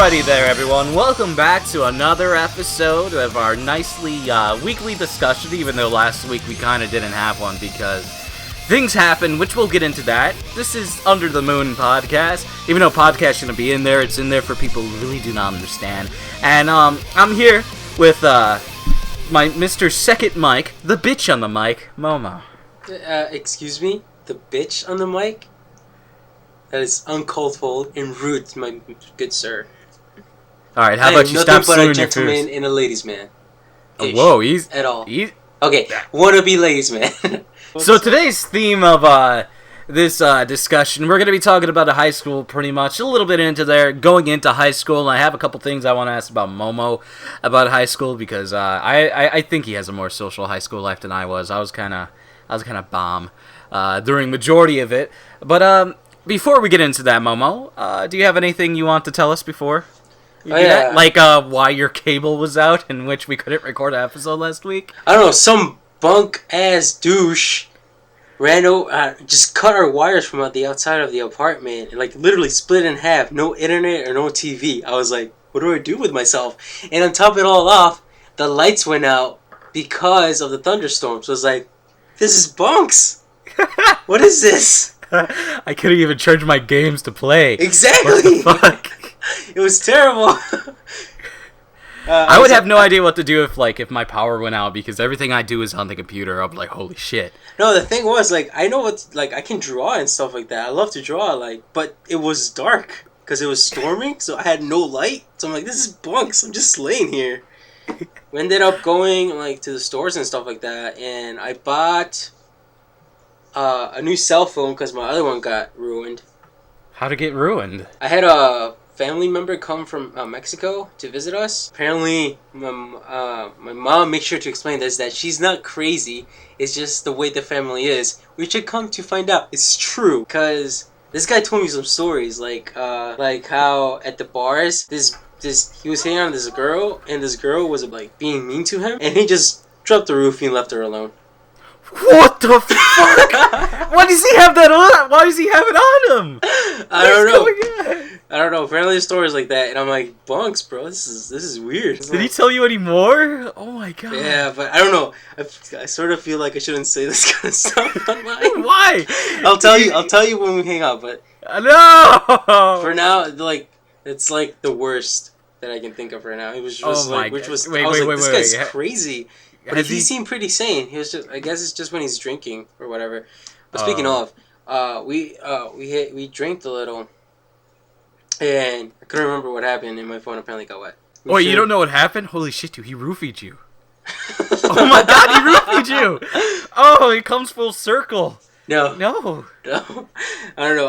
Alrighty there, everyone. Welcome back to another episode of our nicely weekly discussion, even though last week we kind of didn't have one because things happened, which we'll get into that. This is Under the Moon podcast. Even though podcast shouldn't be in there, it's in there for people who really do not understand. And I'm here with my Mr. Second Mic, the bitch on the mic, Momo. Excuse me? The bitch on the mic? That is uncalled for and rude, my good sir. Alright, how about you stop slurring your I am nothing but a gentleman and a ladies' man. Whoa, he's... At all. Okay, wanna be ladies' man. So today's theme of this discussion, we're going to be talking about a high school pretty much, a little bit into there, going into high school, and I have a couple things I want to ask about Momo about high school, because I think he has a more social high school life than I was. I was kind of bomb during majority of it. But before we get into that, Momo, do you have anything you want to tell us before? Yeah. Like why your cable was out, in which we couldn't record an episode last week? I don't know, some bunk-ass douche just cut our wires from the outside of the apartment and like literally split in half. No internet or no TV. I was like, what do I do with myself? And on top of it all off, the lights went out because of the thunderstorm. So I was like, this is bunks. What is this? I couldn't even charge my games to play. Exactly. What the fuck? It was terrible. I would have no idea what to do if my power went out, because everything I do is on the computer. I'm like, holy shit. No, the thing was, like, I know I can draw and stuff like that. I love to draw, but it was dark because it was storming, so I had no light. So I'm like, this is bunks. I'm just laying here. We ended up going to the stores and stuff like that, and I bought a new cell phone because my other one got ruined. How'd it get ruined? I had a family member come from Mexico to visit us. Apparently, my mom makes sure to explain this, that she's not crazy. It's just the way the family is. We should come to find out it's true, because this guy told me some stories, like how at the bars, he was hanging out with this girl, and this girl was being mean to him, and he just dropped the roof and left her alone. What the fuck? Why does he have that on? Why does he have it on him? I don't know. Apparently the story's like that, and I'm like, bunks, bro. This is weird. Did he tell you any more? Oh my god. Yeah, but I don't know. I sort of feel like I shouldn't say this kind of stuff online. Why? I'll tell you when we hang out. But no. For now, it's the worst that I can think of right now. It was just this guy's crazy. But he seemed pretty sane. He was just, I guess it's just when he's drinking or whatever. But speaking of, we drank a little, and I couldn't remember what happened, and my phone apparently got wet. Wait, you don't know what happened? Holy shit, dude, he roofied you. Oh my god, he roofied you! Oh, he comes full circle. No. I don't know.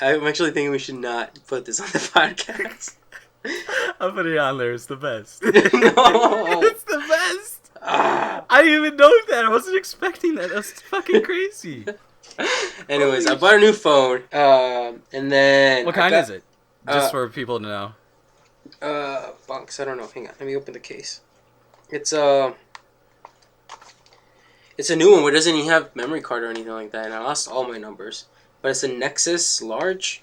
I'm actually thinking we should not put this on the podcast. I'll put it on there. It's the best. No. It's the best. I didn't even know that. I wasn't expecting that. That's fucking crazy. Anyways, I bought a new phone, and then... What kind is it? Just for people to know. Bunks, I don't know. Hang on, let me open the case. It's a new one where it doesn't even have memory card or anything like that, and I lost all my numbers. But it's a Nexus Large.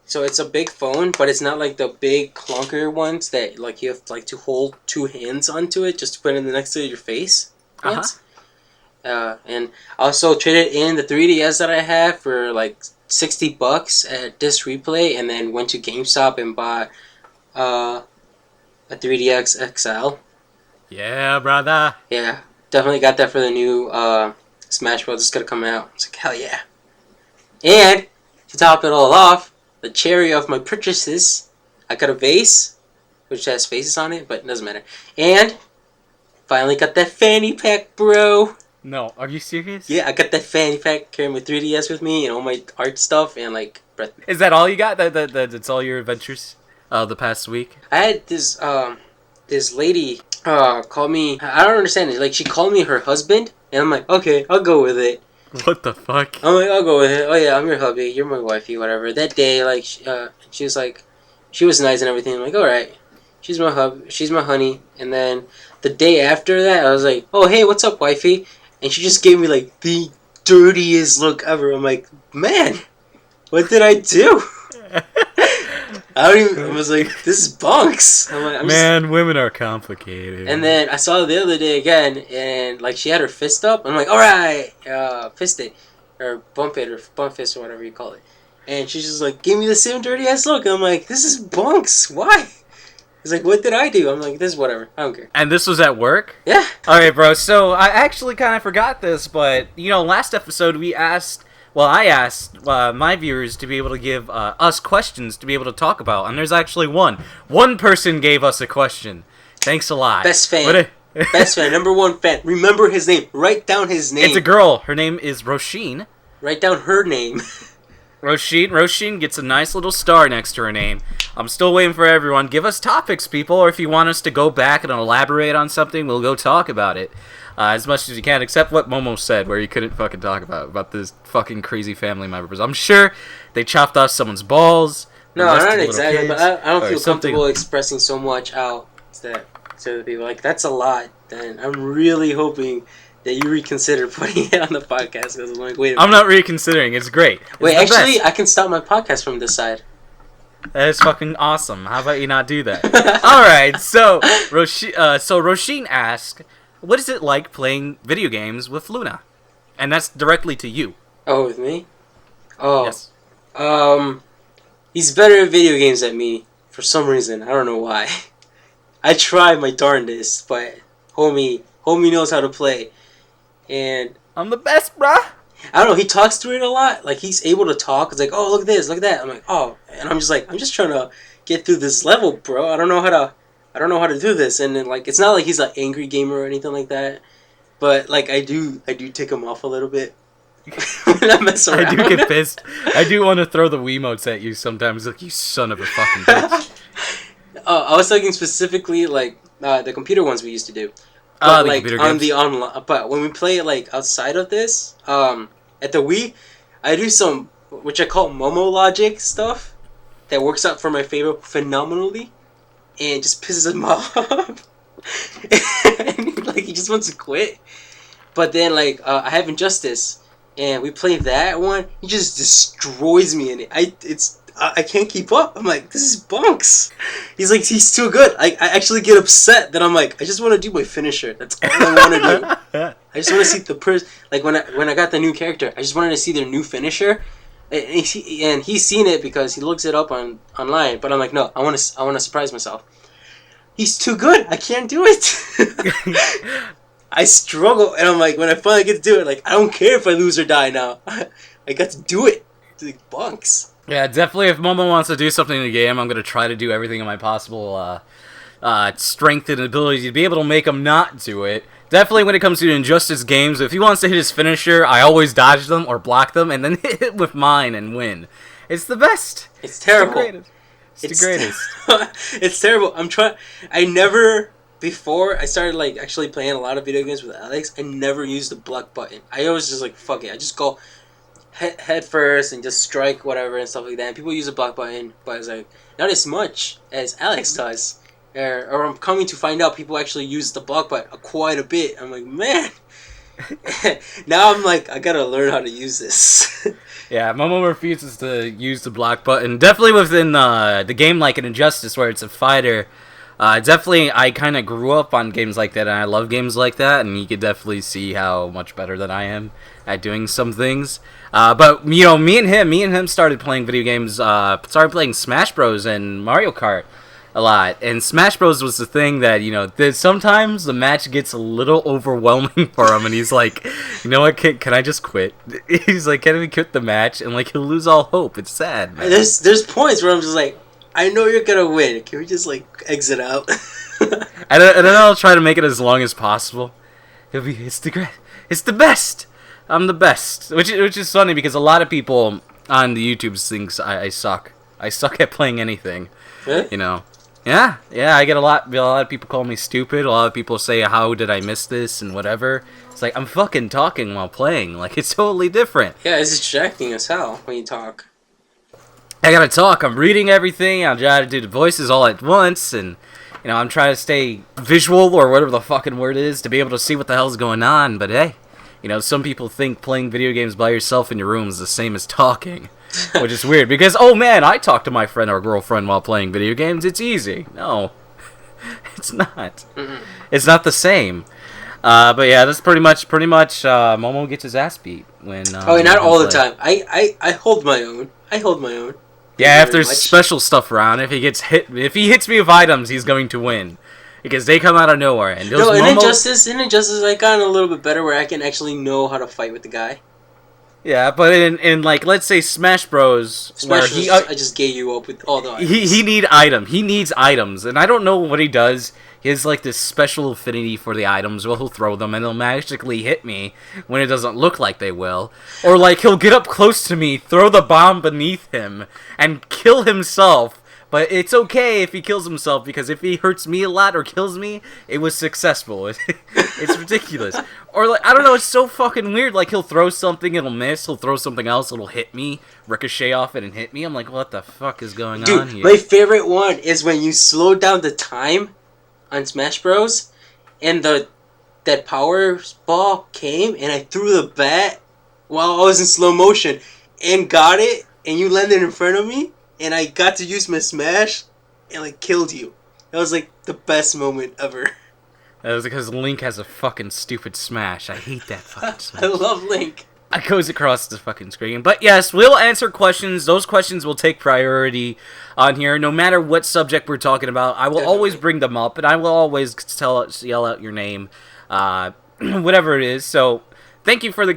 So it's a big phone, but it's not like the big clunker ones that you have to hold two hands onto it just to put it next to your face. And I also traded in the 3DS that I have for $60 at Disc Replay, and then went to GameStop and bought a 3DS XL. Yeah, brother. Yeah, definitely got that for the new Smash Bros. It's gonna come out. It's like, hell yeah. And to top it all off, the cherry of my purchases, I got a vase, which has faces on it, but it doesn't matter. And finally got that fanny pack, bro. No, are you serious? Yeah, I got that fanny pack, carrying my 3DS with me, and all my art stuff, and breath. Is that all you got? That's all your adventures the past week? I had this lady call me. I don't understand it. She called me her husband, and I'm like, okay, I'll go with it. What the fuck? I'm like, I'll go with it. Oh yeah, I'm your hubby. You're my wifey, whatever. That day, she was like, she was nice and everything. I'm like, all right, she's my she's my honey. And then the day after that, I was like, oh hey, what's up, wifey? And she just gave me the dirtiest look ever. I'm like, man, what did I do? I was like, this is bunks. Women are complicated. And then I saw her the other day again, and like she had her fist up. I'm like, all right, fist it, or bump fist, or whatever you call it. And she's just like, give me the same dirty ass look. I'm like, this is bunks. Why? He's like, what did I do? I'm like, this is whatever. I don't care. And this was at work? Yeah. Alright, bro. So I actually kind of forgot this, but last episode I asked my viewers to be able to give us questions to be able to talk about, and there's actually one. One person gave us a question. Thanks a lot. Best fan. Best fan. Number one fan. Remember his name. Write down his name. It's a girl. Her name is Roisin. Write down her name. Roisin gets a nice little star next to her name. I'm still waiting for everyone. Give us topics, people, or if you want us to go back and elaborate on something, we'll go talk about it. As much as you can, except what Momo said, where he couldn't fucking talk about this fucking crazy family members. I'm sure they chopped off someone's balls. No, not exactly, but I don't feel comfortable expressing so much out to the people. Like, that's a lot. And I'm really hoping that you reconsider putting it on the podcast, because I'm like, wait a minute. I'm not reconsidering. It's great. Wait, actually, I can stop my podcast from this side. That is fucking awesome. How about you not do that? Alright, so Roisin asked, what is it like playing video games with Luna? And that's directly to you. Oh, with me? Oh. Yes. He's better at video games than me, for some reason. I don't know why. I try my darndest, but homie knows how to play. And I'm the best, bruh. I don't know, he talks through it a lot. Like, he's able to talk. It's like, oh, look at this, look at that. I'm like, oh. And I'm just trying to get through this level, bro. I don't know how to do this. And then, like, it's not like he's an angry gamer or anything like that. But, like, I do tick him off a little bit when I mess around. I do get pissed. I do want to throw the Wiimotes at you sometimes. Like, you son of a fucking bitch. I was talking specifically, like, the computer ones we used to do. But, like, on the online, but when we play, like, outside of this, at the Wii, I do some, which I call Momo logic stuff, that works out for my favor phenomenally, and it just pisses him off. And, like, he just wants to quit. But then, like, I have Injustice, and we play that one, he just destroys me in it. I can't keep up. I'm like, this is bunks. He's like, he's too good. I actually get upset that I'm like, I just want to do my finisher. That's all I want to do. I just want to see the person. Like, when I got the new character, I just wanted to see their new finisher. And he's seen it because he looks it up online. But I'm like, no, I want to surprise myself. He's too good. I can't do it. I struggle, and I'm like, when I finally get to do it, like, I don't care if I lose or die now. I got to do it. It's like, bunks. Yeah, definitely if Momo wants to do something in the game, I'm going to try to do everything in my possible strength and ability to be able to make him not do it. Definitely when it comes to Injustice games, if he wants to hit his finisher, I always dodge them or block them and then hit it with mine and win. It's the best. It's terrible. It's the greatest. It's terrible. Before I started, like, actually playing a lot of video games with Alex, I never used the block button. I always just, like, fuck it. I just go head first and just strike whatever and stuff like that. And people use the block button, but it's like not as much as Alex does. Or I'm coming to find out people actually use the block button quite a bit. I'm like, man. Now I'm like, I gotta learn how to use this. Yeah, Momo refuses to use the block button. Definitely within the game like an Injustice where it's a fighter. Definitely, I kind of grew up on games like that, and I love games like that, and you could definitely see how much better than I am at doing some things. But, me and him started playing video games, started playing Smash Bros. And Mario Kart a lot. And Smash Bros. Was the thing that, sometimes the match gets a little overwhelming for him, and he's like, you know what, can I just quit? He's like, can we quit the match? And, like, he'll lose all hope. It's sad, man. There's points where I'm just like, I know you're gonna win. Can we just, like, exit out? And then I'll try to make it as long as possible. It's the best. I'm the best. Which is funny because a lot of people on the YouTube thinks I suck. I suck at playing anything. Really? Yeah. I get a lot of people call me stupid. A lot of people say, how did I miss this and whatever. It's like, I'm fucking talking while playing. Like, it's totally different. Yeah, it's distracting as hell when you talk. I gotta talk. I'm reading everything. I'm trying to do the voices all at once, and I'm trying to stay visual or whatever the fucking word is to be able to see what the hell's going on. But hey, some people think playing video games by yourself in your room is the same as talking. Which is weird, because, oh man, I talk to my friend or girlfriend while playing video games. It's easy. No, it's not. Mm-mm. It's not the same. But yeah, that's pretty much. Momo gets his ass beat when. Not all the time. I hold my own. Yeah, if there's special stuff around, if he hits me with items, he's going to win, because they come out of nowhere. And those in Injustice, I got a little bit better where I can actually know how to fight with the guy. Yeah, but in like, let's say Smash Bros. I just gave you up with all the items. He needs items, and I don't know what he does. He has like this special affinity for the items. Well, he'll throw them, and they'll magically hit me when it doesn't look like they will. Or like he'll get up close to me, throw the bomb beneath him, and kill himself. But it's okay if he kills himself, because if he hurts me a lot or kills me, it was successful. It's ridiculous. Or, like, I don't know, it's so fucking weird. Like, he'll throw something, it'll miss. He'll throw something else, it'll hit me, ricochet off it and hit me. I'm like, what the fuck is going on here? My favorite one is when you slow down the time on Smash Bros. And that power ball came, and I threw the bat while I was in slow motion and got it, and you landed in front of me. And I got to use my smash and, like, killed you. That was, like, the best moment ever. That was because Link has a fucking stupid smash. I hate that fucking smash. I love Link. It goes across the fucking screen. But yes, we'll answer questions. Those questions will take priority on here. No matter what subject we're talking about, I will always bring them up. And I will always yell out your name. Whatever it is. So... thank you for the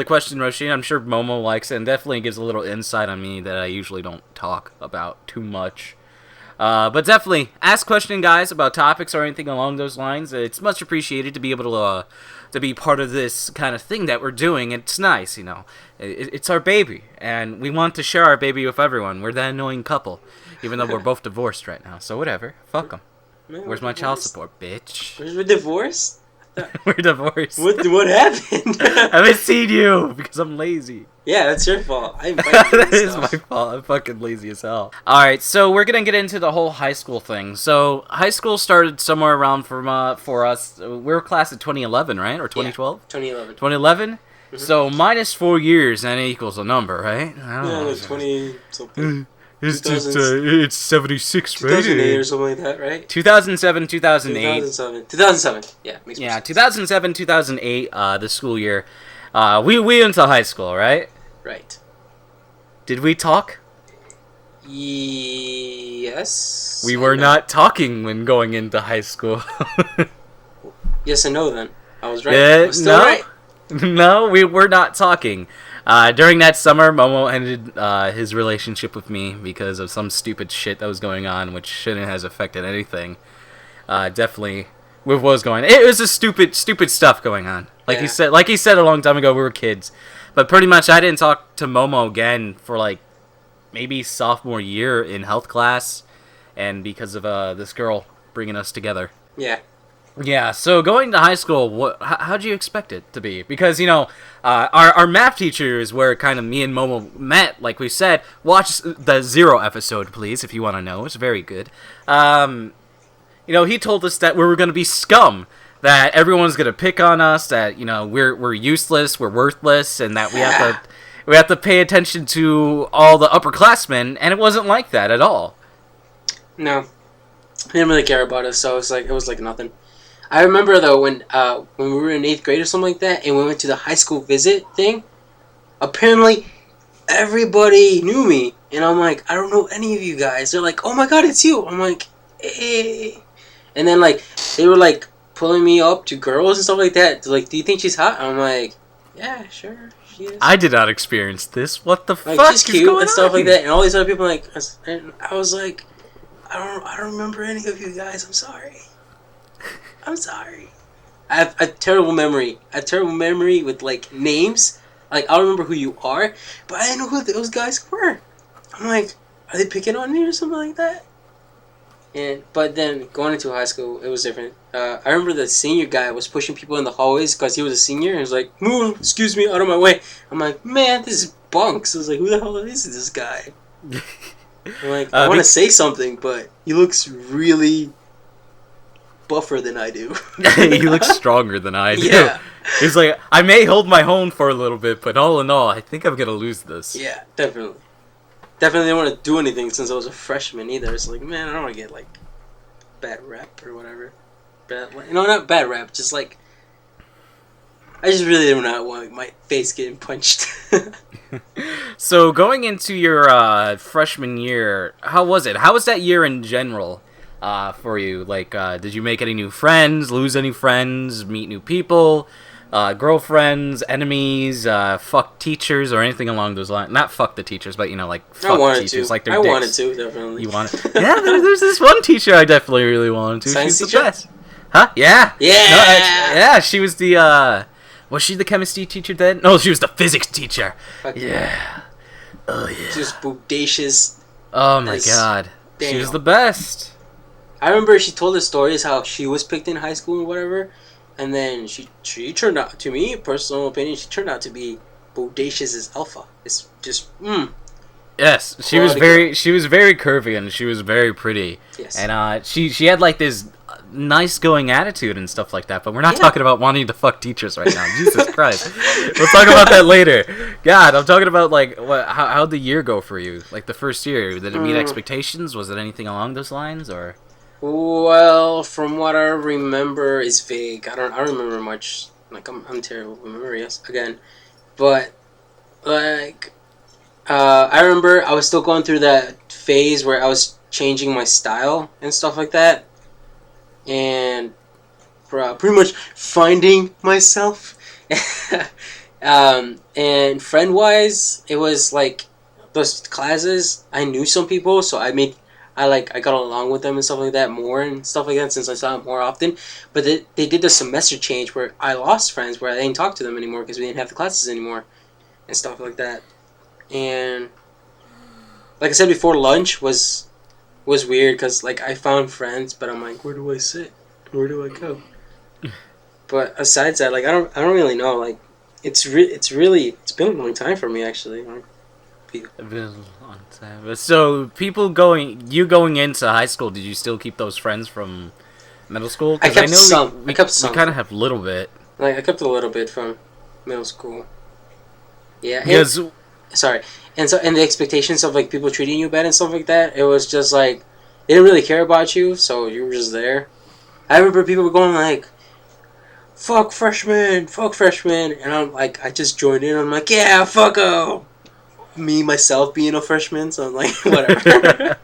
question, Roshi. I'm sure Momo likes it, and definitely gives a little insight on me that I usually don't talk about too much. But definitely, ask questions, guys, about topics or anything along those lines. It's much appreciated to be able to be part of this kind of thing that we're doing. It's nice, you know. It's our baby, and we want to share our baby with everyone. We're that annoying couple, even though we're both divorced right now. So whatever, fuck them. Where's my child support, bitch? We're divorced? We're divorced. What happened? I haven't seen you because I'm lazy. Yeah, that's your fault. I invited you. That is my fault. I'm fucking lazy as hell. Alright, so we're gonna get into the whole high school thing. So, high school started somewhere around for us. We were class of 2011, right? Or 2012? Yeah, 2011. 2011? Mm-hmm. So, minus 4 years, and it equals a number, right? I don't know. Like 20-something. It's 76, right? 2008 or something like that, right? 2007, 2008. 2007. Yeah, makes more sense. 2007, 2008, the school year. We went to high school, right? Right. Did we talk? Yes. We were not talking when going into high school. Yes and no, then. I was right. I was still right. No, we were not talking. During that summer, Momo ended his relationship with me because of some stupid shit that was going on, which shouldn't have affected anything. Definitely, with what was going on. It was just stupid stuff going on. Like he said a long time ago, we were kids. But pretty much, I didn't talk to Momo again for like maybe sophomore year in health class, and because of this girl bringing us together. Yeah. Yeah, so going to high school, how'd you expect it to be? Because, you know, our math teacher is where kind of me and Momo met, like we said. Watch the 0 episode, please, if you want to know. It's very good. You know, he told us that we were going to be scum, that everyone's going to pick on us, that, you know, we're useless, we're worthless, and that we have to pay attention to all the upperclassmen, and it wasn't like that at all. No. I didn't really care about us, so it was like nothing. I remember, though, when we were in 8th grade or something like that, and we went to the high school visit thing, apparently everybody knew me. And I'm like, I don't know any of you guys. They're like, oh my god, it's you. I'm like, hey. And then, like, they were, like, pulling me up to girls and stuff like that. They're like, do you think she's hot? I'm like, yeah, sure, she is. I did not experience this. What the like, fuck she's is cute going and stuff on? like that. And all these other people, like, and I was like, I don't remember any of you guys. I'm sorry. I'm sorry. I have a terrible memory. With, like, names. Like, I don't remember who you are, but I didn't know who those guys were. I'm like, are they picking on me or something like that? But then, going into high school, it was different. I remember the senior guy was pushing people in the hallways because he was a senior, and he was like, move, excuse me, out of my way. I'm like, man, this is bunks. I was like, who the hell is this guy? I'm like, I want to say something, but he looks really buffer than I do. He looks stronger than I do. Yeah. He's like, I may hold my own for a little bit, but all in all, I think I'm gonna lose this. Yeah, definitely. Definitely didn't want to do anything since I was a freshman either. It's like, man, I don't want to get like bad rep or whatever. Not bad rep, just like I just really do not want my face getting punched. So going into your freshman year, how was it? How was that year in general for you? Like, did you make any new friends, lose any friends, meet new people, girlfriends, enemies, fuck teachers, or anything along those lines? Not fuck the teachers, but like fuck teachers, like they're dicks. Wanted to, definitely. You wanted? Yeah, there's this one teacher I definitely really wanted to. Science She's teacher? the best. Huh? Yeah. Yeah. No, yeah, she was the. Was she the chemistry teacher then? No, she was the physics teacher. Fuck yeah. Oh yeah. She was bodacious. Oh my god. She was the best. I remember she told us stories how she was picked in high school and whatever, and then she turned out, to me, personal opinion, she turned out to be bodacious as alpha. It's just Yes, she was very curvy and she was very pretty. Yes. And she had like this nice going attitude and stuff like that, but we're not talking about wanting to fuck teachers right now. Jesus Christ. We'll talk about that later. God, I'm talking about like how'd the year go for you? Like the first year, did it meet expectations? Was it anything along those lines or? Well, from what I remember is vague. I don't remember much. Like I'm terrible with memory, yes, again. But like I remember I was still going through that phase where I was changing my style and stuff like that. And pretty much finding myself. And friend-wise, it was like those classes, I knew some people, so I got along with them and stuff like that more and stuff like that since I saw them more often. But they did the semester change where I lost friends, where I didn't talk to them anymore because we didn't have the classes anymore and stuff like that. And like I said before, lunch was weird because like I found friends, but I'm like, where do I sit? Where do I go? But aside that, like I don't really know. Like it's been a long time for me actually. It's been a long time. So going into high school, did you still keep those friends from middle school? I kept some. We kind of have a little bit. Like I kept a little bit from middle school. Yeah. Because sorry. And the expectations of like people treating you bad and stuff like that, it was just like they didn't really care about you, so you were just there. I remember people were going like, fuck freshmen, and I'm like, I just joined in. I'm like, yeah, fuck 'em. Me myself being a freshman, so I'm like, whatever.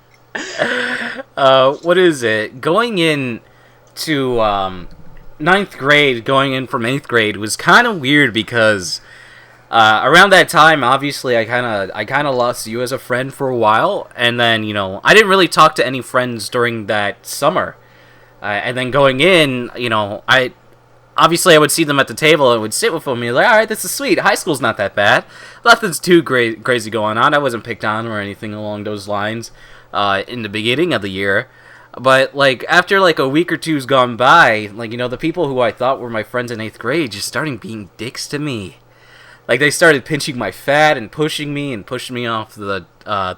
What is it? Going in to ninth grade, going in from 8th grade was kind of weird because. Around that time, obviously, I kind of lost you as a friend for a while, and then I didn't really talk to any friends during that summer, and then going in, I would see them at the table and would sit with them and be like, all right, this is sweet. High school's not that bad. Nothing's too crazy going on. I wasn't picked on or anything along those lines in the beginning of the year. But, like, after, like, a week or two's gone by, like, the people who I thought were my friends in 8th grade just started being dicks to me. Like, they started pinching my fat and pushing me off the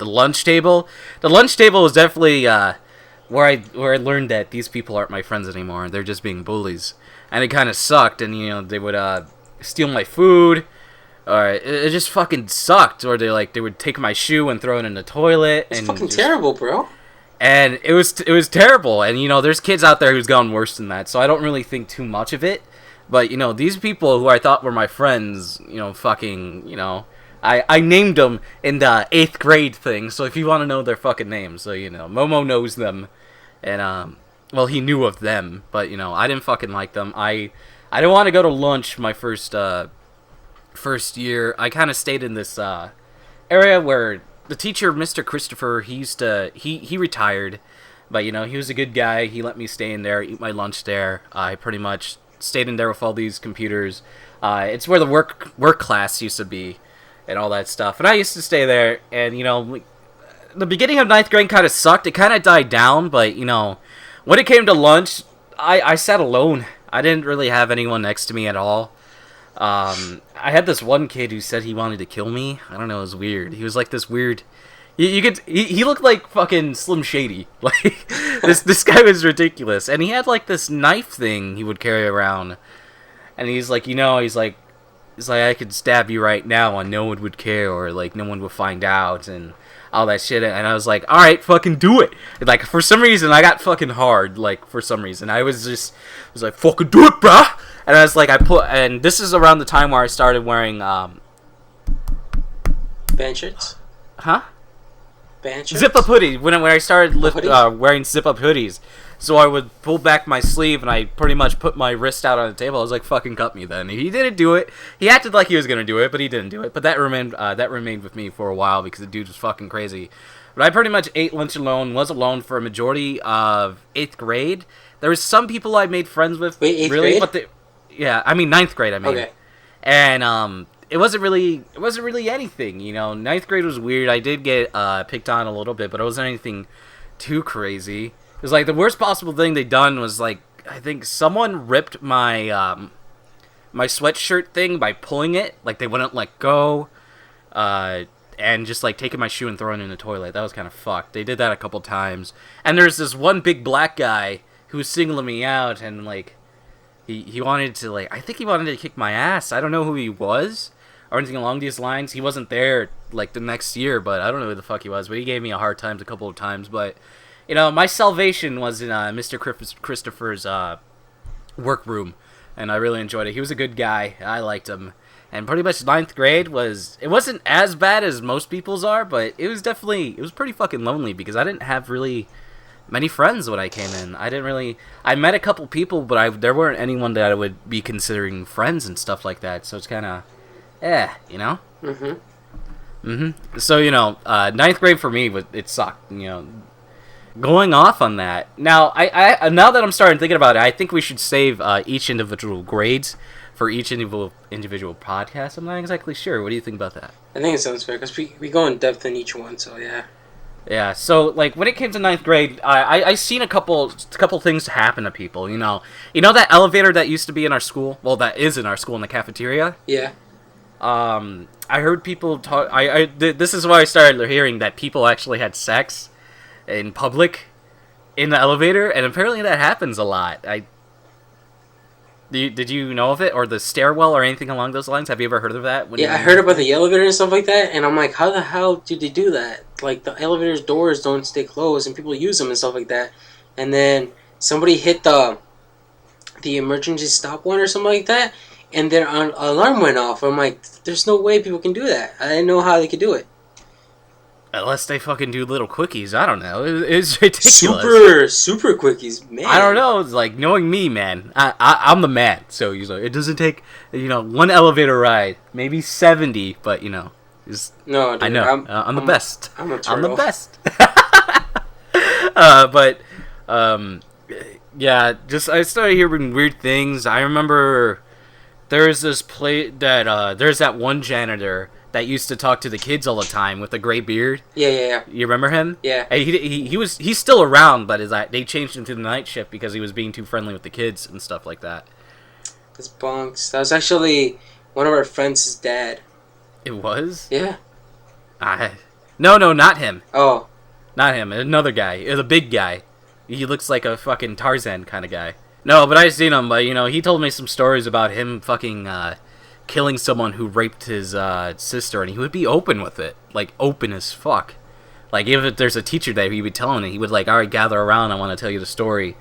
lunch table. The lunch table was definitely where I learned that these people aren't my friends anymore. They're just being bullies. And it kind of sucked. And, they would steal my food. Or it just fucking sucked. Or they would take my shoe and throw it in the toilet. It's fucking terrible, bro. And it was terrible. And, there's kids out there who's gone worse than that. So I don't really think too much of it. But, these people who I thought were my friends, I named them in the 8th grade thing, so if you want to know their fucking names, so, Momo knows them, and, he knew of them, but, I didn't fucking like them. I didn't want to go to lunch my first year. I kind of stayed in this, area where the teacher, Mr. Christopher, he retired, but, he was a good guy. He let me stay in there, eat my lunch there. I pretty much stayed in there with all these computers. It's where the work class used to be and all that stuff. And I used to stay there, and, the beginning of 9th grade kind of sucked. It kind of died down, but, when it came to lunch, I sat alone. I didn't really have anyone next to me at all. I had this one kid who said he wanted to kill me. I don't know, it was weird. He was like this weird... He looked like fucking Slim Shady. Like, this guy was ridiculous. And he had, like, this knife thing he would carry around. And he's like, I could stab you right now and no one would care, or like no one would find out and all that shit. And I was like, all right, fucking do it. And, like, for some reason, I got fucking hard. Like, for some reason, I was like, fucking do it, bruh. And I was like, and this is around the time where I started wearing band shirts. Huh? Band shirts? Zip up hoodie. When I started wearing zip up hoodies. So I would pull back my sleeve and I pretty much put my wrist out on the table. I was like, fucking cut me then. He didn't do it. He acted like he was going to do it, but he didn't do it. But that remained with me for a while because the dude was fucking crazy. But I pretty much ate lunch alone, was alone for a majority of 8th grade. There was some people I made friends with. Wait, 8th grade? But yeah, I mean 9th grade, I mean. Okay. And it wasn't really anything, you know. 9th grade was weird. I did get picked on a little bit, but it wasn't anything too crazy. It was like the worst possible thing they done was like, I think someone ripped my my sweatshirt thing by pulling it, like they wouldn't let go, and just like taking my shoe and throwing it in the toilet. That was kind of fucked. They did that a couple times. And there's this one big black guy who was singling me out, and like he wanted to, like, I think he wanted to kick my ass. I don't know who he was or anything along these lines. He wasn't there like the next year, but I don't know who the fuck he was. But he gave me a hard time a couple of times, but. You know, my salvation was in Mr. Christopher's workroom, and I really enjoyed it. He was a good guy. I liked him. And pretty much 9th grade it wasn't as bad as most people's are, but it was pretty fucking lonely because I didn't have really many friends when I came in. I met a couple people, but there weren't anyone that I would be considering friends and stuff like that, so it's kind of, you know? So, you know, 9th grade for me, it sucked, you know. Going off on that, now now that I'm starting thinking about it, I think we should save each individual grades for each individual podcast. I'm not exactly sure. What do you think about that? I think it sounds fair because we go in depth in each one. So yeah. Yeah. So like when it came to 9th grade, I seen a couple things happen to people. You know that elevator that used to be in our school. Well, that is in our school in the cafeteria. Yeah. I heard people talk. This is why I started hearing that people actually had sex in public in the elevator, and apparently that happens a lot. Did you know of it, or the stairwell, or anything along those lines? Have you ever heard of that? Yeah, I heard about the elevator and stuff like that, and I'm like, how the hell do they do that? Like, the elevator's doors don't stay closed, and people use them and stuff like that. And then somebody hit the emergency stop one or something like that, and their alarm went off. I'm like, there's no way people can do that. I didn't know how they could do it. Unless they fucking do little quickies. I don't know. It's ridiculous. Super quickies, man. I don't know. It's like, knowing me, man. I'm the man. So, you know, it doesn't take, you know, one elevator ride. Maybe 70, but, you know. No, dude, I know. I'm the best. I'm a turtle. I'm the best. Yeah, I started hearing weird things. I remember there's that one janitor that used to talk to the kids all the time with the gray beard. Yeah. You remember him? Yeah. He's still around, but they changed him to the night shift because he was being too friendly with the kids and stuff like that. That's bunks. That was actually one of our friends' dad. It was? Yeah. No, not him. Oh. Not him. Another guy. The big guy. He looks like a fucking Tarzan kind of guy. No, but I seen him. But, you know, he told me some stories about him fucking killing someone who raped his sister, and he would be open with it, like open as fuck. Like if there's a teacher there, he would tell him, and he would like, all right, gather around, I want to tell you the story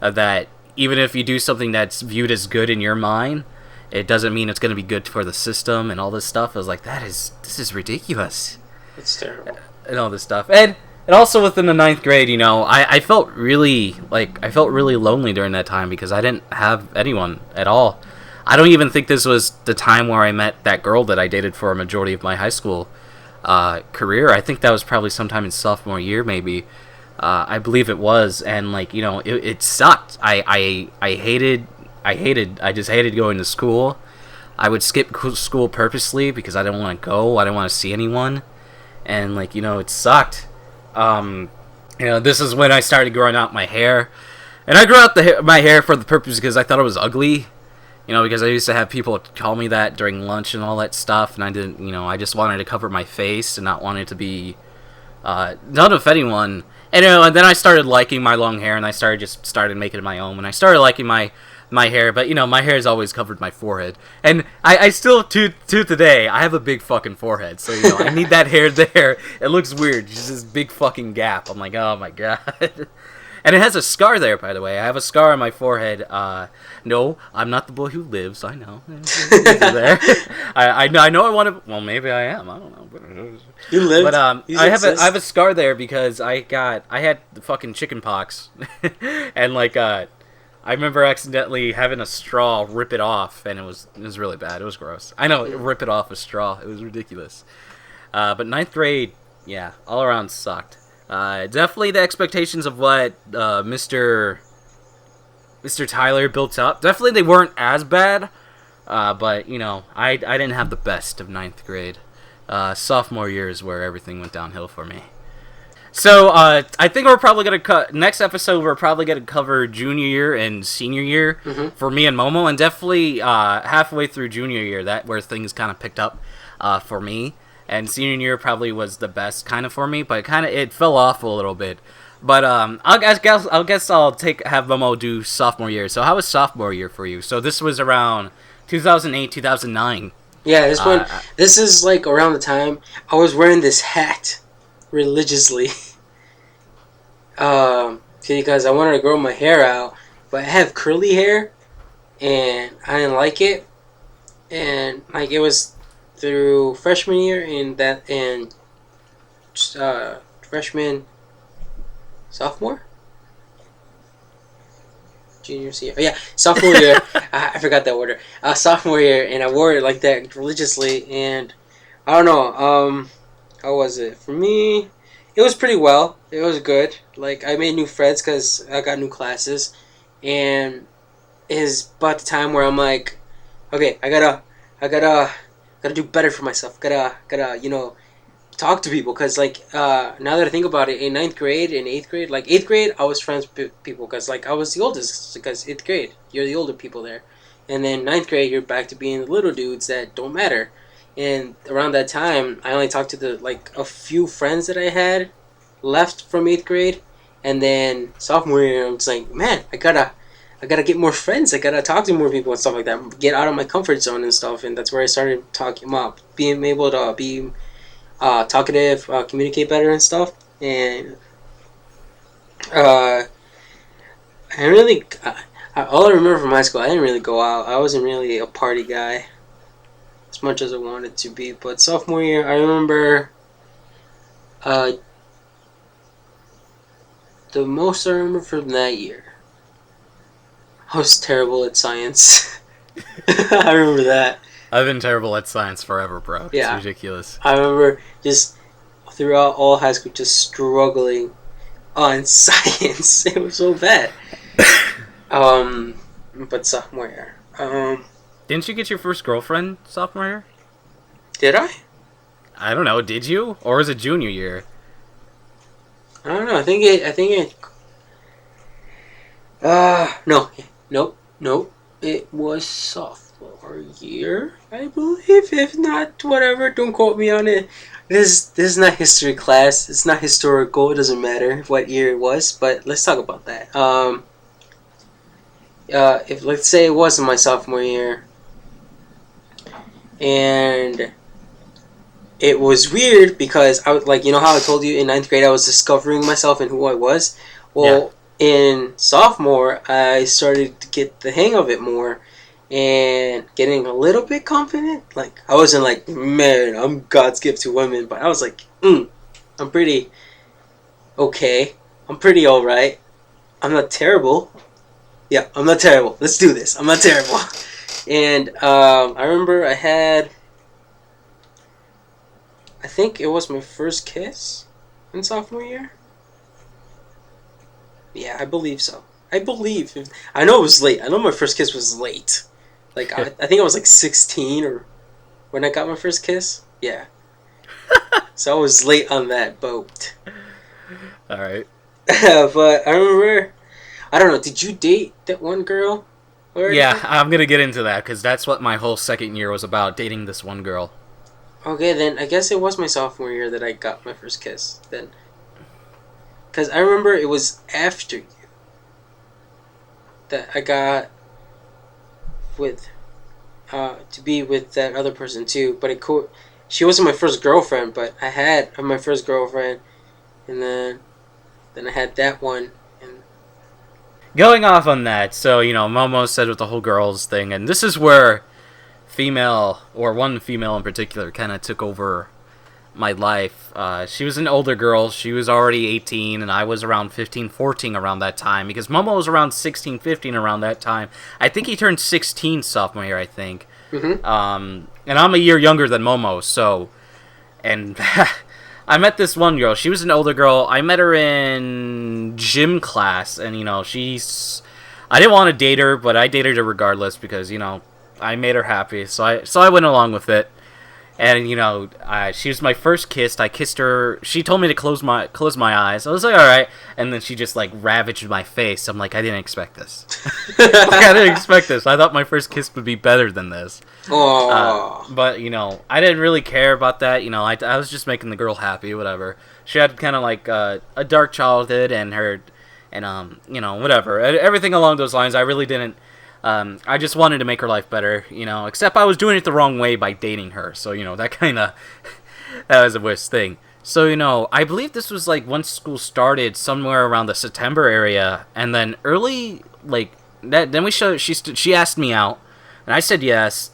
that even if you do something that's viewed as good in your mind, it doesn't mean it's going to be good for the system and all this stuff. I was like, this is ridiculous. It's terrible. And all this stuff, and also within the 9th grade, you know, I felt really lonely during that time because I didn't have anyone at all. I don't even think this was the time where I met that girl that I dated for a majority of my high school career. I think that was probably sometime in sophomore year, maybe. I believe it was, and like, you know, it sucked. I just hated going to school. I would skip school purposely because I didn't want to go. I didn't want to see anyone, and like, you know, it sucked. You know, this is when I started growing out my hair, and I grew out my hair for the purpose because I thought it was ugly. You know, because I used to have people call me that during lunch and all that stuff, and I didn't, you know, I just wanted to cover my face and not want it to be none of anyone. And, you know, and then I started liking my long hair, and I started making it my own. When I started liking my my hair, but my hair has always covered my forehead, and I still to today I have a big fucking forehead, so I need that hair there. It looks weird, just this big fucking gap. I'm like, oh my god. And it has a scar there, by the way. I have a scar on my forehead. No, I'm not the boy who lives. I know. There. I know. I want to. Well, maybe I am. I don't know. You live. But I have a scar there because I had the fucking chicken pox, and I remember accidentally having a straw rip it off, and it was really bad. It was gross. I know, rip it off a straw. It was ridiculous. But ninth grade, yeah, all around sucked. Definitely the expectations of what Mr. Tyler built up. Definitely they weren't as bad, but I didn't have the best of ninth grade. Sophomore year is where everything went downhill for me. So I think we're probably gonna next episode. We're probably gonna cover junior year and senior year for me and Momo, and definitely halfway through junior year that where things kind of picked up for me. And senior year probably was the best kind of for me, but it fell off a little bit. But I guess I'll have Momo do sophomore year. So how was sophomore year for you? So this was around 2008, 2009. Yeah, this is like around the time I was wearing this hat religiously. Because I wanted to grow my hair out, but I have curly hair, and I didn't like it, and it was through freshman year and freshman, sophomore, junior, senior. Yeah, sophomore year. I forgot that order. Sophomore year, and I wore it like that religiously. And I don't know. How was it for me? It was pretty well. It was good. I made new friends because I got new classes, and it's about the time where I'm like, okay, I gotta do better for myself. Gotta talk to people, because now that I think about it, in ninth grade and eighth grade, eighth grade I was friends with people because I was the oldest, because eighth grade you're the older people there, and then ninth grade you're back to being the little dudes that don't matter. And around that time I only talked to a few friends that I had left from eighth grade, and then sophomore year I'm just like, man, I gotta get more friends. I gotta talk to more people and stuff like that. Get out of my comfort zone and stuff. And that's where I started talking about being able to be talkative, communicate better and stuff. And all I remember from high school, I didn't really go out. I wasn't really a party guy as much as I wanted to be. But sophomore year, I remember the most I remember from that year, I was terrible at science. I remember that. I've been terrible at science forever, bro. Yeah. It's ridiculous. I remember just throughout all high school just struggling on science. It was so bad. But sophomore year. Didn't you get your first girlfriend sophomore year? Did I? I don't know. Did you? Or was it junior year? I don't know. I think it. No. It was sophomore year, I believe. If not, whatever. Don't quote me on it. This is not history class. It's not historical. It doesn't matter what year it was. But let's talk about that. If let's say it wasn't my sophomore year, and it was weird because I was how I told you in ninth grade I was discovering myself and who I was. Well, in sophomore I started to get the hang of it more and getting a little bit confident. I wasn't like, man, I'm God's gift to women, but I was like, I'm pretty okay. I'm pretty alright. I'm not terrible. Yeah, I'm not terrible. Let's do this. I'm not terrible. And I remember I think it was my first kiss in sophomore year. Yeah, I believe so. I know it was late. I know my first kiss was late. I think I was 16 or when I got my first kiss. Yeah. So I was late on that boat. All right. But I remember, I don't know, did you date that one girl? Yeah, I'm going to get into that because that's what my whole second year was about, dating this one girl. Okay, then I guess it was my sophomore year that I got my first kiss then. Because I remember it was after you that I got with to be with that other person too. But she wasn't my first girlfriend, but I had my first girlfriend, and then I had that one. And Going off on that, so, Momo said with the whole girls thing, and this is where one female in particular, kind of took over my life. She was an older girl. She was already 18, and I was around 15, 14 around that time, because Momo was around 16, 15 around that time. I think he turned 16 sophomore year, I think. mm-hmm. And I'm a year younger than Momo, so... And I met this one girl. She was an older girl. I met her in gym class, and, she's... I didn't want to date her, but I dated her regardless, because, I made her happy, so I went along with it. And, she was my first kiss. I kissed her. She told me to close my eyes. I was like, all right. And then she just, ravaged my face. I'm like, I didn't expect this. I didn't expect this. I thought my first kiss would be better than this. But, I didn't really care about that. I was just making the girl happy, whatever. She had kind of, a dark childhood and whatever. Everything along those lines. I really didn't. I just wanted to make her life better, except I was doing it the wrong way by dating her, so, that was a worst thing. So, I believe this was, once school started, somewhere around the September area, and then early, then she asked me out, and I said yes,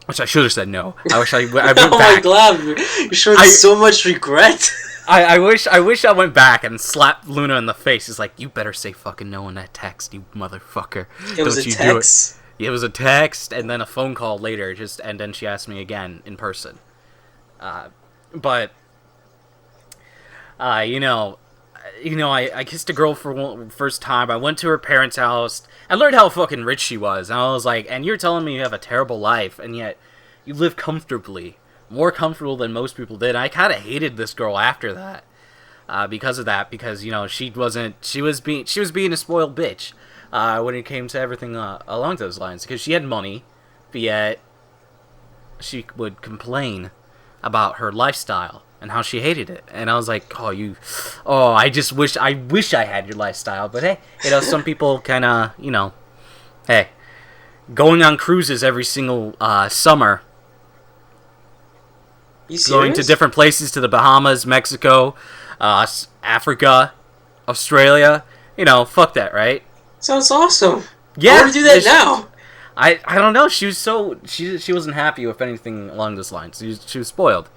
which I should have said no. I wish I went back. Oh my god, you showed so much regret. I wish I went back and slapped Luna in the face. It's like, you better say fucking no in that text, you motherfucker. It was a text? It was a text, and then a phone call later, and then she asked me again in person. I kissed a girl for first time. I went to her parents' house. I learned how fucking rich she was. And I was like, and you're telling me you have a terrible life, and yet you live comfortably. More comfortable than most people did. I kind of hated this girl after that, because of that. Because she was being a spoiled bitch when it came to everything along those lines. Because she had money, but yet she would complain about her lifestyle and how she hated it. And I was like, I just wish I had your lifestyle. But hey, some people kind of hey, going on cruises every single summer. Going to different places, to the Bahamas, Mexico, Africa, Australia. Fuck that, right? Sounds awesome. Yeah, I want to do that now. I don't know. She was she wasn't happy with anything along those lines. She was spoiled,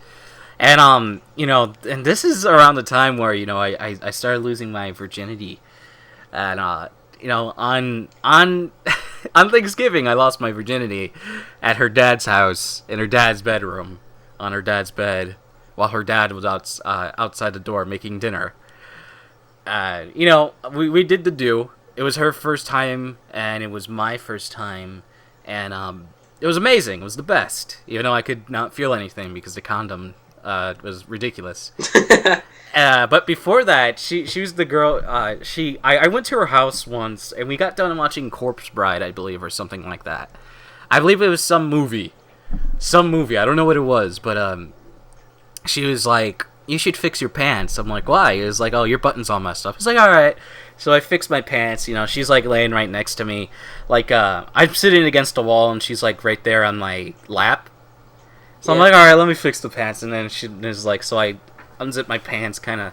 and and this is around the time where I started losing my virginity, and on on Thanksgiving I lost my virginity at her dad's house in her dad's bedroom. On her dad's bed, while her dad was outside the door making dinner. We did the do. It was her first time, and it was my first time, and it was amazing. It was the best. Even though I could not feel anything because the condom was ridiculous. But before that, she was the girl. I went to her house once, and we got done watching Corpse Bride, I believe, or something like that. I believe it was some movie. I don't know what it was, but she was like, you should fix your pants. I'm like, why? It was like, oh, your button's all messed up. It's like, alright. So I fixed my pants, she's laying right next to me. I'm sitting against a wall, and she's right there on my lap. So I'm like, alright, let me fix the pants. And then she was like, so I unzipped my pants, kind of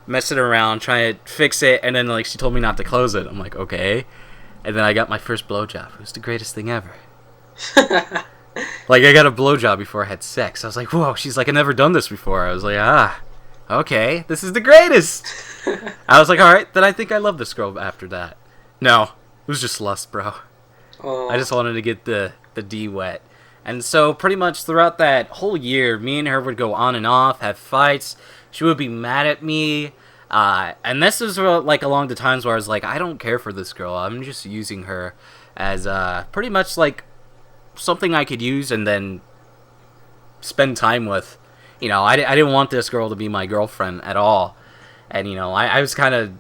messing around, trying to fix it, and then she told me not to close it. I'm like, okay. And then I got my first blowjob. It was the greatest thing ever. I got a blowjob before I had sex. I was like, whoa. She's like, I've never done this before. I was like, okay. This is the greatest. I was like, alright, then I think I love this girl after that. No. It was just lust, bro. Oh. I just wanted to get the D wet. And so, pretty much throughout that whole year, me and her would go on and off, have fights. She would be mad at me. And this is, along the times where I was like, I don't care for this girl. I'm just using her as, pretty much, something I could use and then spend time with. I didn't want this girl to be my girlfriend at all. And, I was kind of,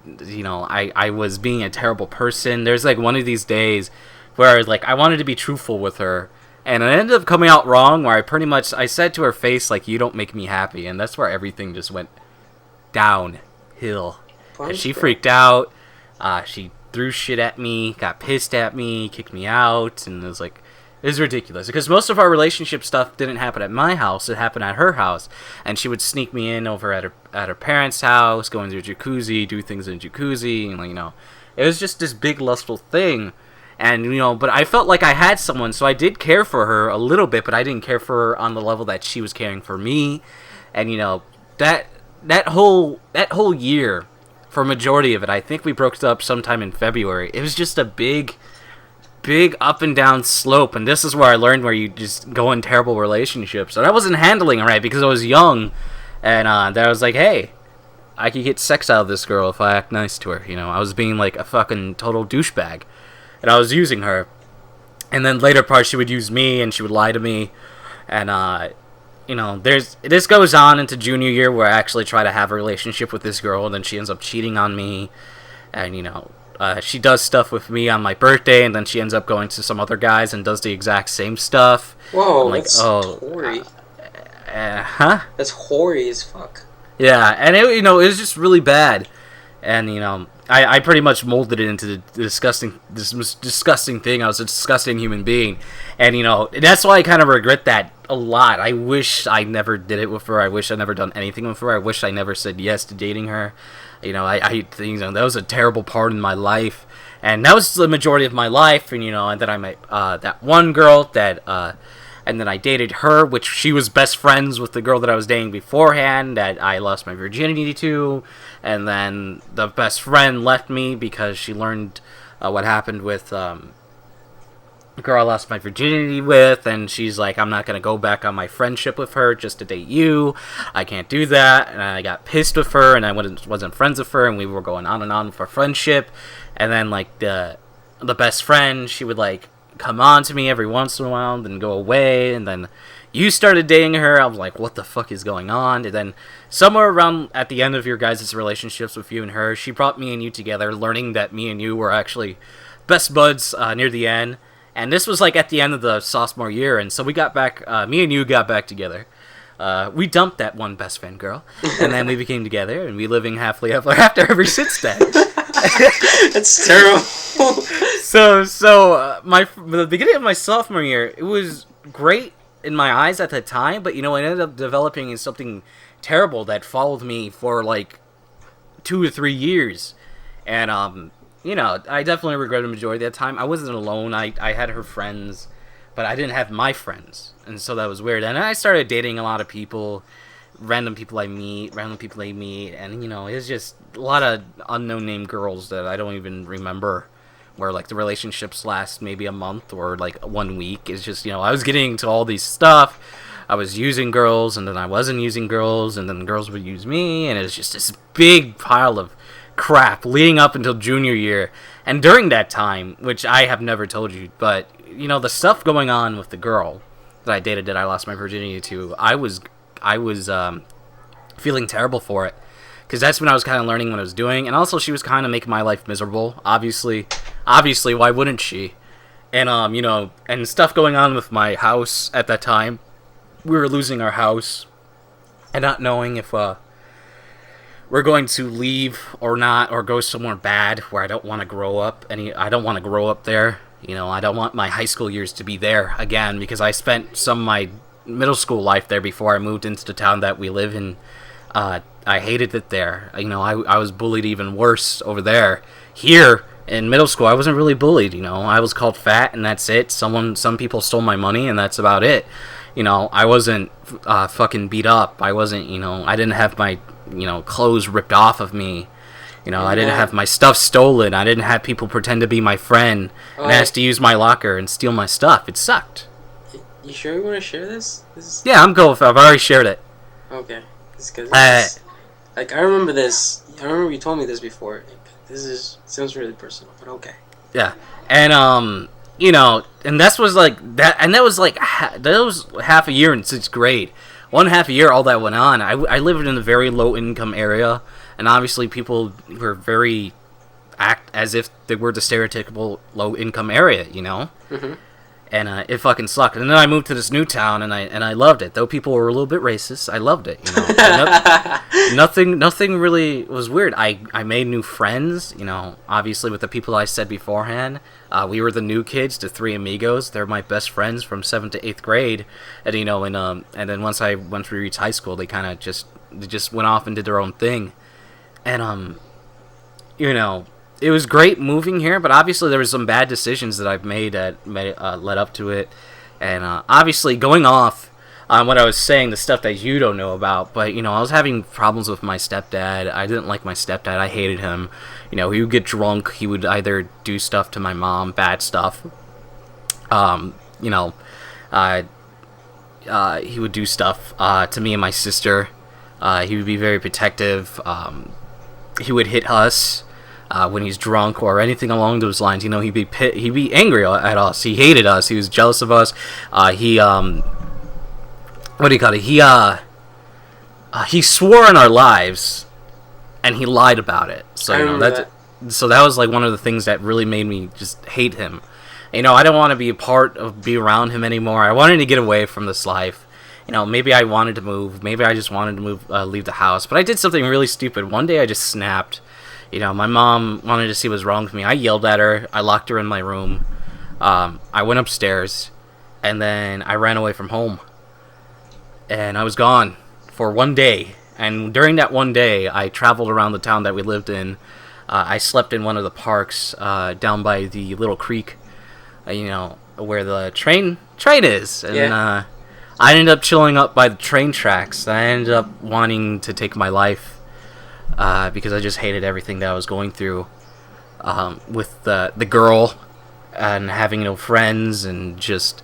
I was being a terrible person. There's, one of these days where I was I wanted to be truthful with her. And it ended up coming out wrong, where I said to her face, you don't make me happy. And that's where everything just went downhill. And she freaked out. She threw shit at me, got pissed at me, kicked me out, and it was It was ridiculous because most of our relationship stuff didn't happen at my house; it happened at her house, and she would sneak me in over at her parents' house, go into a jacuzzi, do things in a jacuzzi, and it was just this big lustful thing. And but I felt like I had someone, so I did care for her a little bit, but I didn't care for her on the level that she was caring for me. And that whole year, for a majority of it, I think we broke up sometime in February. It was just a big up and down slope, and this is where I learned where you just go in terrible relationships. And I wasn't handling it right because I was young, and that I was like, hey, I could get sex out of this girl if I act nice to her. I was being like a fucking total douchebag, and I was using her. And then later parts, she would use me, and she would lie to me, and this goes on into junior year where I actually try to have a relationship with this girl, and then she ends up cheating on me, and she does stuff with me on my birthday, and then she ends up going to some other guys and does the exact same stuff. Whoa, that's hoary. Huh? That's hoary as fuck. Yeah, and it was just really bad, and I pretty much molded it into this disgusting thing. I was a disgusting human being, and that's why I kind of regret that a lot. I wish I never did it with her. I wish I never done anything with her. I wish I never said yes to dating her. I think that was a terrible part in my life, and that was the majority of my life. And and then I met that one girl and then I dated her, which she was best friends with the girl that I was dating beforehand that I lost my virginity to, and then the best friend left me because she learned what happened with the girl I lost my virginity with, and she's like, I'm not going to go back on my friendship with her just to date you. I can't do that. And I got pissed with her, and I wasn't friends with her, and we were going on and on with our friendship. And then the best friend, she would come on to me every once in a while, then go away, and then you started dating her. I was like, what the fuck is going on? And then somewhere around at the end of your guys' relationships with you and her, she brought me and you together, learning that me and you were actually best buds near the end. And this was at the end of the sophomore year, and so we got back, me and you got back together. We dumped that one best friend girl, and then we became together, and we living happily ever after ever since then. That's terrible. So the beginning of my sophomore year, it was great in my eyes at the time, but it ended up developing into something terrible that followed me for 2 or 3 years, and I definitely regret the majority of that time. I wasn't alone. I had her friends, but I didn't have my friends, and so that was weird. And then I started dating a lot of people, random people I meet, and it was just a lot of unknown name girls that I don't even remember, where the relationships last maybe a month or 1 week. It's just I was getting into all these stuff. I was using girls, and then I wasn't using girls, and then girls would use me, and it was just this big pile of crap leading up until junior year. And during that time, which I have never told you, but the stuff going on with the girl that I dated that I lost my virginity to, I was feeling terrible for it, because that's when I was kind of learning what I was doing, and also she was kind of making my life miserable. Obviously, why wouldn't she? And and stuff going on with my house at that time. We were losing our house and not knowing if we're going to leave or not, or go somewhere bad where I don't want to grow up. I don't want to grow up there. I don't want my high school years to be there again, because I spent some of my middle school life there before I moved into the town that we live in. I hated it there. I was bullied even worse over there. Here in middle school, I wasn't really bullied. I was called fat, and that's it. Some people stole my money, and that's about it. I wasn't fucking beat up. I wasn't. I didn't have my clothes ripped off of me. I didn't have my stuff stolen. I didn't have people pretend to be my friend and ask to use my locker and steal my stuff. It sucked. You sure you want to share this? Yeah, I'm cool with it. I've already shared it. Okay. I remember this. I remember you told me this before. Sounds really personal, but okay. Yeah, and and that was that, and that was that was half a year in 6th grade. 1.5 year, all that went on. I lived in a very low income area, and obviously people were act as if they were the stereotypical low income area, Mm-hmm. and it fucking sucked. And then I moved to this new town, and I loved it. Though people were a little bit racist, I loved it. Nothing really was weird. I made new friends. Obviously with the people I said beforehand. We were the new kids, the three amigos. They're my best friends from 7th to 8th grade, and and then once we reached high school, they kind of just went off and did their own thing, and it was great moving here, but obviously there was some bad decisions that I've made that led up to it, and obviously going off on what I was saying, the stuff that you don't know about, but I was having problems with my stepdad. I didn't like my stepdad. I hated him. He would get drunk. He would either do stuff to my mom, bad stuff. He would do stuff to me and my sister. He would be very protective. He would hit us when he's drunk or anything along those lines. He'd be angry at us. He hated us. He was jealous of us. What do you call it? He swore on our lives, and he lied about it. So that was like one of the things that really made me just hate him. I didn't want to be around him anymore. I wanted to get away from this life. Maybe I wanted to move. Maybe I just wanted to leave the house. But I did something really stupid. One day I just snapped. My mom wanted to see what was wrong with me. I yelled at her. I locked her in my room. I went upstairs, and then I ran away from home. And I was gone for one day. And during that one day, I traveled around the town that we lived in. I slept in one of the parks down by the little creek, where the train is. And I ended up chilling up by the train tracks. I ended up wanting to take my life because I just hated everything that I was going through with the girl and having no friends and just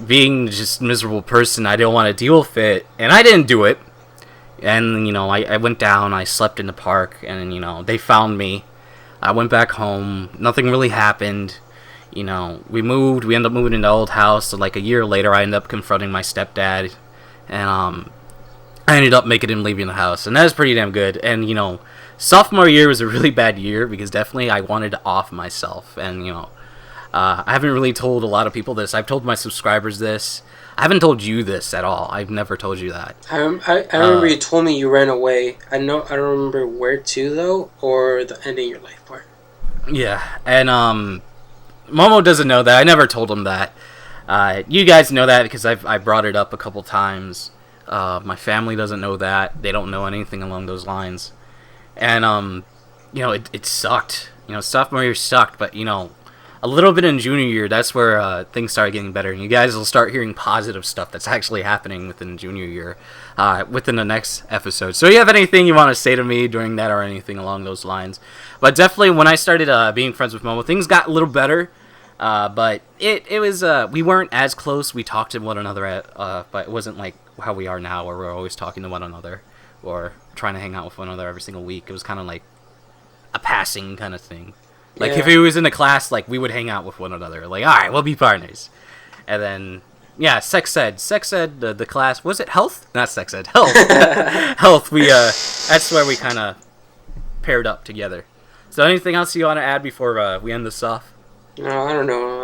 being just a miserable person. I didn't want to deal with it, and I didn't do it. And I went down. I slept in the park, and they found me. I went back home. Nothing really happened. We moved. We ended up moving into the old house. So like a year later, I ended up confronting my stepdad, and I ended up making him leaving the house, and that was pretty damn good. And sophomore year was a really bad year because definitely I wanted to off myself, and I haven't really told a lot of people this. I've told my subscribers this. I haven't told you this at all. I've never told you that. I remember you told me you ran away. I don't remember where to though, or the ending your life part. Yeah, and Momo doesn't know that. I never told him that. You guys know that because I brought it up a couple times. My family doesn't know that. They don't know anything along those lines. And it sucked. Sophomore year sucked, but a little bit in junior year, that's where things started getting better. And you guys will start hearing positive stuff that's actually happening within junior year, within the next episode. So you have anything you want to say to me during that or anything along those lines? But definitely when I started being friends with Momo, things got a little better. But it was, we weren't as close. We talked to one another, but it wasn't like how we are now where we're always talking to one another or trying to hang out with one another every single week. It was kind of like a passing kind of thing. Like, if he was in the class, like, we would hang out with one another. Like, all right, we'll be partners. And then, yeah, sex ed, the class, was it health? Not sex ed, health. Health, that's where we kind of paired up together. So anything else you want to add before we end this off? No, I don't know.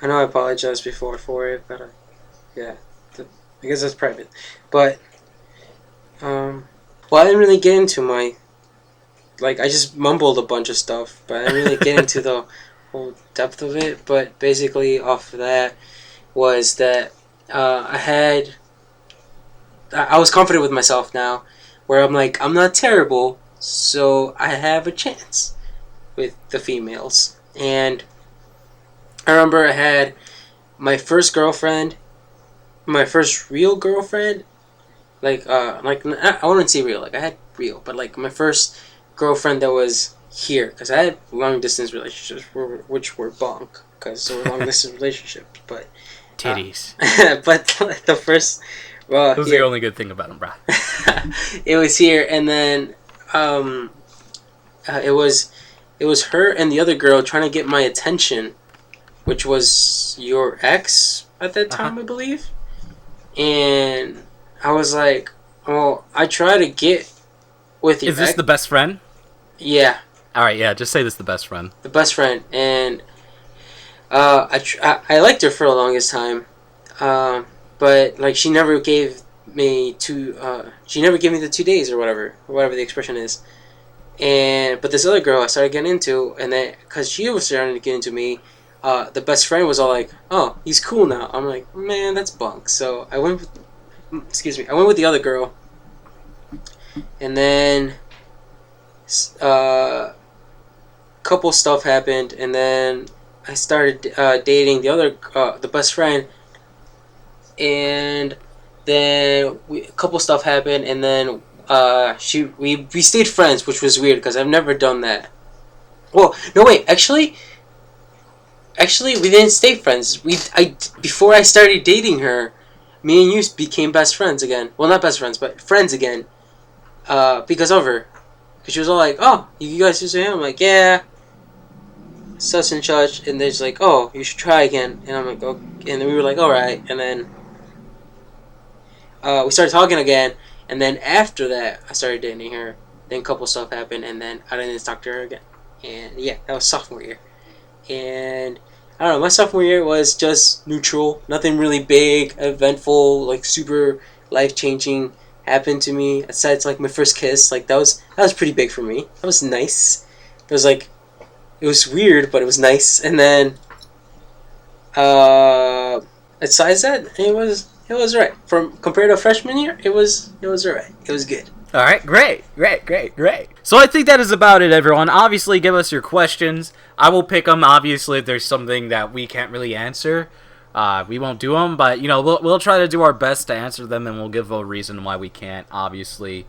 I know I apologized before for it, but I guess that's private. But, well, I didn't really get into my... I just mumbled a bunch of stuff, but I didn't really get into the whole depth of it. But basically, off of that, was that I was confident with myself now, where I'm like, I'm not terrible, so I have a chance with the females. And I remember I had my first girlfriend, my first real girlfriend, I wouldn't say real, I had real, but my first girlfriend that was here, because I had long distance relationships which were bonk, because they were long distance relationships, but titties. But the first, well, that was the only good thing about them, Brah. It was here, and then it was her and the other girl trying to get my attention, which was your ex at that time, I believe. And I was like, well, I try to get with your Is this ex. the best friend? Yeah. All right, yeah, just say this is the best friend. The best friend. And I liked her for the longest time, but like she never gave me the 2 days or whatever the expression is. But this other girl I started getting into, and then because she was starting to get into me, the best friend was all like, "Oh, he's cool now." I'm like, "Man, that's bunk." So I went with the other girl, and then couple stuff happened, and then I started dating the best friend, and then a couple stuff happened, and then we stayed friends, which was weird because I've never done that. Well, no wait, actually we didn't stay friends. Before I started dating her, me and you became best friends again. Well, not best friends, but friends again. Because of her. Because she was all like, "Oh, you guys used to him?" I'm like, "Yeah, such and such." And they're just like, "Oh, you should try again." And I'm like, "Oh," and then we were like, "Alright." And then we started talking again. And then after that, I started dating her. Then a couple stuff happened, and then I didn't talk to her again. And yeah, that was sophomore year. And I don't know, my sophomore year was just neutral. Nothing really big, eventful, like super life changing happened to me. Besides like my first kiss, like that was pretty big for me. That was nice. It was weird, but it was nice. And then besides that, it was alright. From compared to freshman year, it was alright. It was good. All right, great. So I think that is about it, everyone. Obviously, give us your questions. I will pick them. Obviously, if there's something that we can't really answer, we won't do them. But we'll try to do our best to answer them, and we'll give a reason why we can't. Obviously,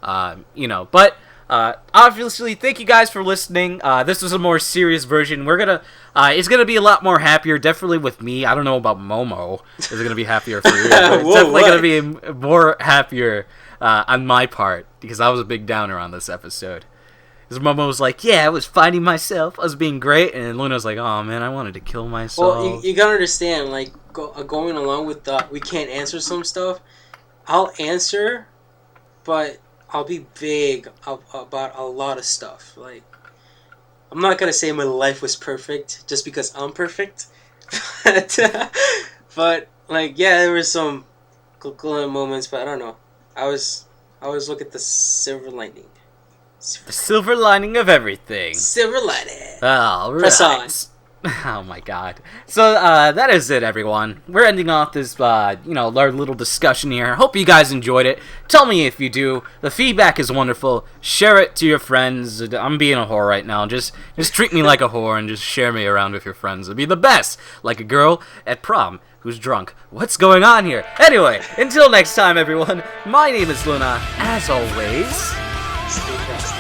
But obviously, thank you guys for listening. This was a more serious version. It's gonna be a lot more happier. Definitely with me. I don't know about Momo. Is it gonna be happier for you? But it's definitely gonna be more happier. On my part, because I was a big downer on this episode. Because Momo was like, "Yeah, I was finding myself. I was being great." And Luna was like, "Oh, man, I wanted to kill myself." Well, you gotta understand, like, going along with we can't answer some stuff. I'll answer, but I'll be vague about a lot of stuff. Like, I'm not gonna say my life was perfect just because I'm perfect. But like, yeah, there were some glowing moments, but I don't know. I always look at the silver lining. The silver lining of everything. Silver lining. All right. Press on. Oh my god. So that is it, everyone. We're ending off this our little discussion here. Hope you guys enjoyed it. Tell me if you do. The feedback is wonderful. Share it to your friends. I'm being a whore right now. Just treat me like a whore and just share me around with your friends. It'd be the best. Like a girl at prom who's drunk. What's going on here? Anyway, until next time, everyone. My name is Luna. As always, stay frosty.